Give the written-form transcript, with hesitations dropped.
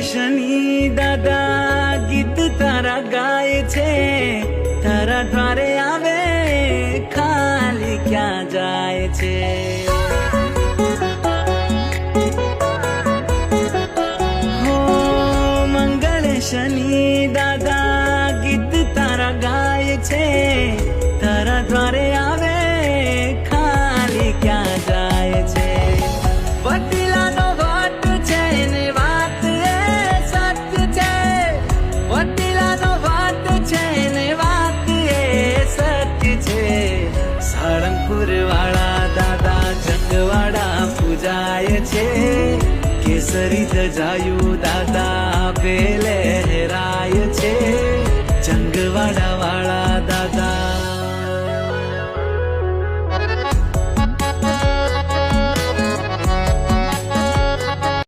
શનિ દાદા ગીત તારા ગાય છે, તારા દ્વારે આવે ખાલી ક્યાં જાય છે। હો મંગળ શનિ દાદા ગીત તારા ગાય છે, તારા દ્વારે આવે ખાલી ક્યાં જાય છે। વડીલાનો વટ છે ને વાત એ સત્ય છે, વડીલાનો વટ છે ને વાત એ સત્ય છે। સાળંગપુર વાળા દાદા જંગવાડા પૂજાય છે, કેસરી ધજાયું દાદા આપે લહેરાય છે। જંગવાડા